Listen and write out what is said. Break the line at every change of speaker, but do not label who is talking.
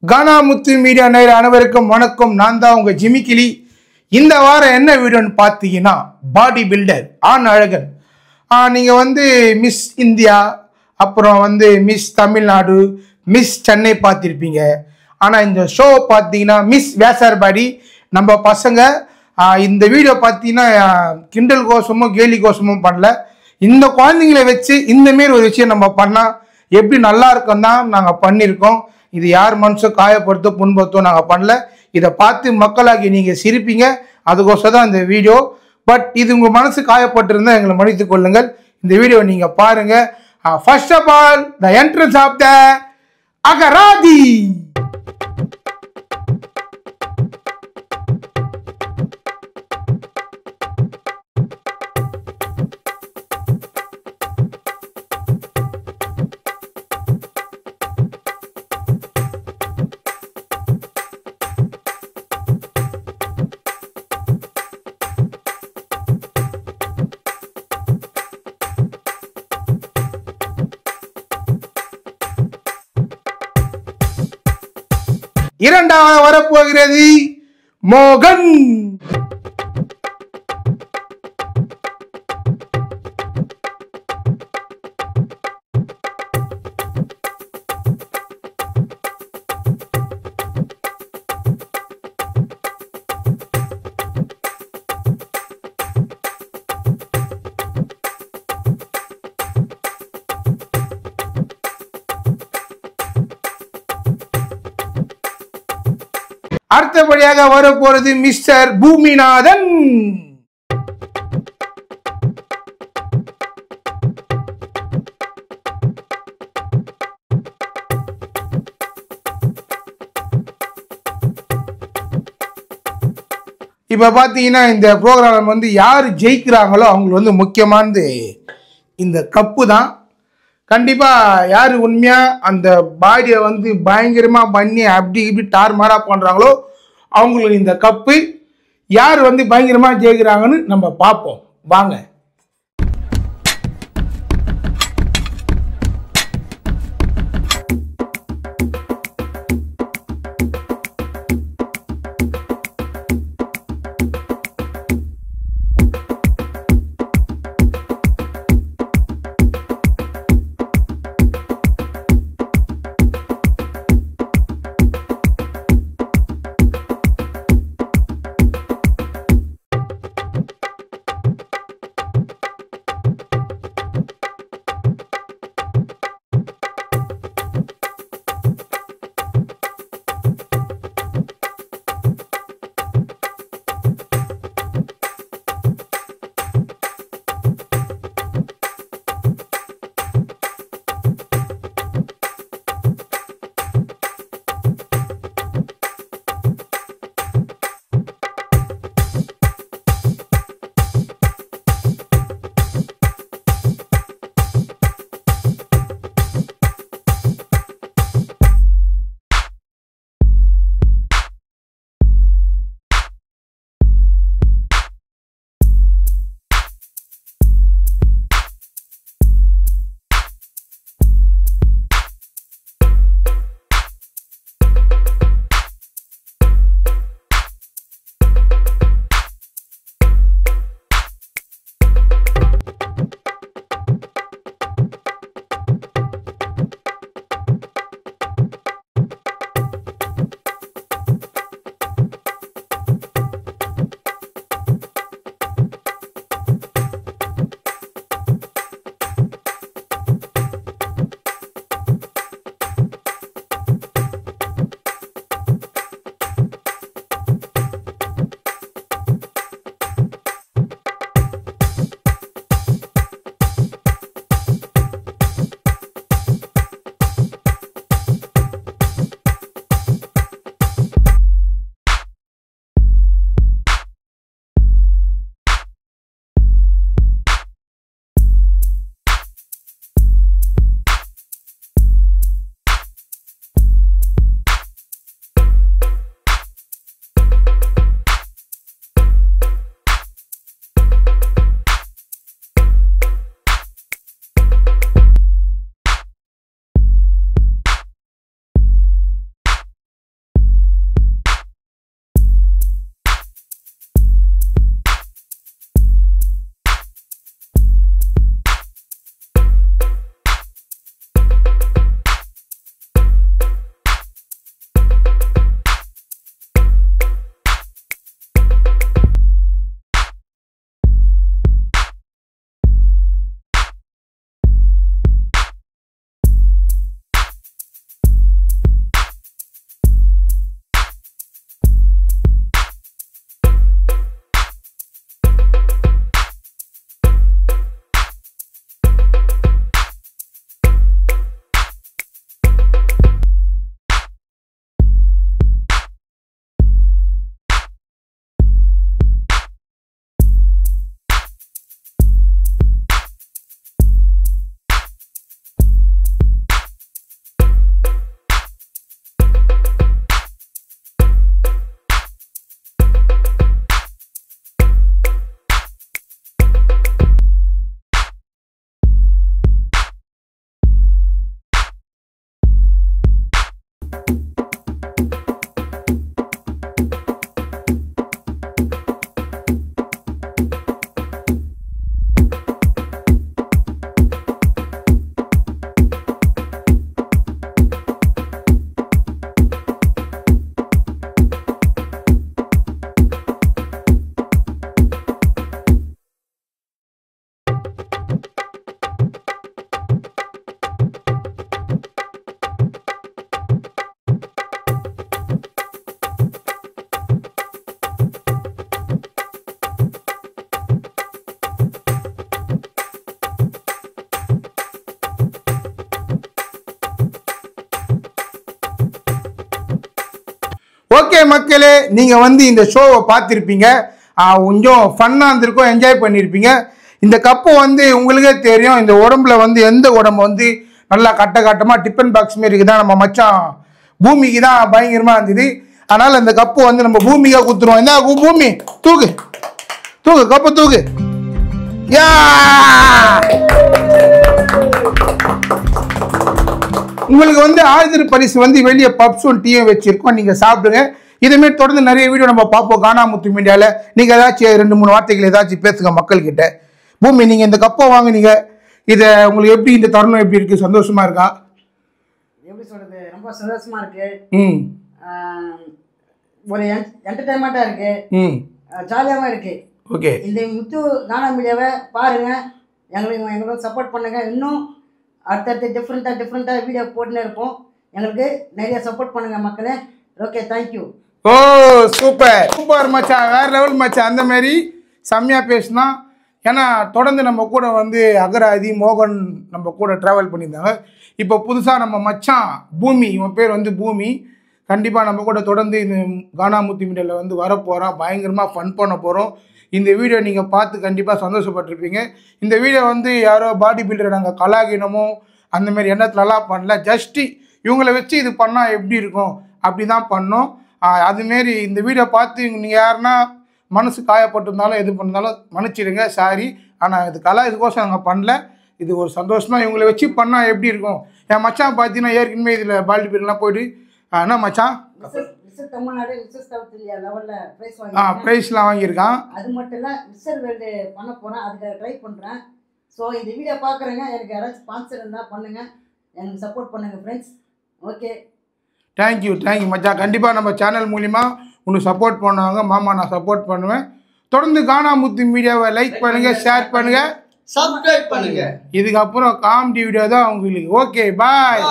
கானா முத்து media நேயர் அனைவருக்கும் வணக்கம். நான் தான் உங்க ஜிமி கிளி. இந்த வாரம் என்ன வீடியோன்னு பார்த்தீங்கன்னா, பாடி பில்டர் ஆண் அழகன். நீங்கள் மிஸ் இந்தியா, அப்புறம் மிஸ் தமிழ்நாடு, மிஸ் சென்னை பார்த்துருப்பீங்க. ஆனால் இந்த ஷோ பார்த்தீங்கன்னா மிஸ் வேசார்பாடி நம்ம பசங்க. இந்த வீடியோ பார்த்தீங்கன்னா கிண்டல் கோசமும் கேலி கோசமும் பண்ணல. இந்த குழந்தைங்களை வச்சு இந்தமாரி ஒரு விஷயம் நம்ம பண்ணால் எப்படி நல்லா இருக்கும் தான் நாங்கள் பண்ணியிருக்கோம். இது யார் மனசோ காயப்படுத்தோ புண்படுத்தோ நாங்கள் பண்ணல. இதை பார்த்து மக்களாகி நீங்கள் சிரிப்பீங்க, அதுக்கோசம் தான் இந்த வீடியோ. பட் இது உங்கள் மனசு காயப்பட்டிருந்தால் எங்களை மன்னித்துக் கொள்ளுங்கள். இந்த வீடியோ நீங்கள் பாருங்கள். First of all the entrance of the அகராதி. இரண்டாவது வரப்போகிறது மோகன். அடுத்தபடியாக வரப்போறது மிஸ்டர் பூமிநாதன். இப்ப பாத்தீங்கன்னா இந்த ப்ரோக்ராம் யார் ஜெயிக்கிறாங்களோ அவங்களுக்கு முக்கியமானது இந்த கப்பு தான். கண்டிப்பா யாரு உண்மையா அந்த பாடியை பயங்கரமா பண்ணி அப்படி இப்படி டார்மாரா பண்றாங்களோ அவங்களுக்கு இந்த கப்பு. யார் பயங்கரமா ஜெயிக்கிறாங்கன்னு நம்ம பார்ப்போம் வாங்க. ஓகே மக்களே, நீங்கள் வந்து இந்த ஷோவை பார்த்துருப்பீங்க, கொஞ்சம் ஃபன்னாக இருந்திருக்கும், என்ஜாய் பண்ணியிருப்பீங்க. இந்த கப்பு வந்து உங்களுக்கே தெரியும், இந்த உடம்புல வந்து எந்த உடம்பு வந்து நல்லா கட்டமாக டிஃபன் பாக்ஸ் மாரி இருக்குதான் நம்ம மச்சான் பூமிக்கு தான் பயங்கரமாக இருந்தது. அதனால் இந்த கப்பு வந்து நம்ம பூமிக்காக கொடுத்துருவோம். என்ன பூமி, தூக்கு தூக்கு, கப்பை தூக்கு. யா உங்களுக்கு வந்து ஆயுத பரிசு வந்து வெளியே பப்ஸும் டீயும் வச்சிருக்கோம், நீங்கள் சாப்பிடுங்க. இதுமாரி தொடர்ந்து நிறைய வீடியோ நம்ம பார்ப்போம் கானாமுத்து மீடியாவில். நீங்கள் ஏதாச்சும் 2-3 வார்த்தைகள் ஏதாச்சும் பேசுங்க மக்கள்கிட்ட. பூமி, நீங்கள் இந்த கப்பை வாங்குனீங்க, இதை உங்களுக்கு எப்படி, இந்த தருணம் எப்படி இருக்குது? சந்தோஷமா இருக்கா?
எப்படி சொல்கிறது, ரொம்ப சந்தோஷமா இருக்குது. ஒரு என்டர்டைன்மெண்ட்டாக இருக்குது, ஜாலியாகவும் இருக்குது.
ஓகே,
இந்த முத்து கானா மீடியாவை பாருங்கள், எங்களுக்கு சப்போர்ட் பண்ணுங்கள். இன்னும் அடுத்தடுத்து டிஃப்ரெண்ட்டாக வீடியோ போட்டுன்னு இருப்போம். எங்களுக்கு நிறைய சப்போர்ட் பண்ணுங்கள் மக்களே. Okay, thank you.
ஓ சூப்பர் மச்சான், வேறு லெவல் மச்சான். அந்த மாதிரி செம்மையாக பேசினா. ஏன்னா தொடர்ந்து நம்ம கூட வந்து அகராதி மோகன் நம்ம கூட ட்ராவல் பண்ணியிருந்தாங்க. இப்போ புதுசாக நம்ம மச்சான் பூமி, இவன் பேர் வந்து பூமி, கண்டிப்பாக நம்ம கூட தொடர்ந்து இந்த கானாமுத்து மீடியாவில் வந்து வரப்போகிறான். பயங்கரமாக ஃபன் பண்ண போகிறோம். இந்த வீடியோ நீங்கள் பார்த்து கண்டிப்பாக சந்தோஷப்பட்டிருப்பீங்க. இந்த வீடியோ வந்து யாரோ பாடி பில்டர் நாங்கள் கலாகினமோ அந்தமாரி எண்ணத்துலலாம் பண்ணல. ஜஸ்ட்டு இவங்களை வச்சு இது பண்ணால் எப்படி இருக்கும் அப்படி தான் பண்ணோம். அதுமாரி இந்த வீடியோ பார்த்து நீங்கள் யாருன்னா மனசு காயப்பட்டிருந்தாலும் எது பண்ணாலும் மன்னிச்சிடுங்க, சாரி. ஆனால் இது இதுக்கோசம் நாங்கள் பண்ணல. இது ஒரு சந்தோஷமாக இவங்களை வச்சு பண்ணால் எப்படி இருக்கும். என் மச்சான் பார்த்தீங்கன்னா ஏற்கனவே இதில் பாடி பில்டர்லாம் போய்ட்டு என்ன மச்சான்
தமிழ்நாடு
ப்ரைஸ்லாம் வாங்கியிருக்கான்.
அது மட்டும் இல்லை, மிஸ்டர் வேர்ல்டு பண்ண போகிறேன், அதுக்கு ட்ரை பண்ணுறேன். ஸோ இந்த வீடியோ பார்க்குறேங்க, எனக்கு யாராச்சும் ஸ்பான்சர் இருந்தால் பண்ணுங்கள், எனக்கு சப்போர்ட் பண்ணுங்கள் ஃப்ரெண்ட்ஸ். ஓகே,
தேங்க்யூ மச்சான். கண்டிப்பாக நம்ம சேனல் மூலிமா உனக்கு சப்போர்ட் பண்ணுவாங்க மாமா, நான் சப்போர்ட் பண்ணுவேன். தொடர்ந்து கானாமுத்து மீடியாவை லைக் பண்ணுங்கள், ஷேர் பண்ணுங்கள்,
சப்ஸ்கிரைப் பண்ணுங்கள்.
இதுக்கப்புறம் காமெடி வீடியோ தான் உங்களுக்கு. ஓகே, பாய்.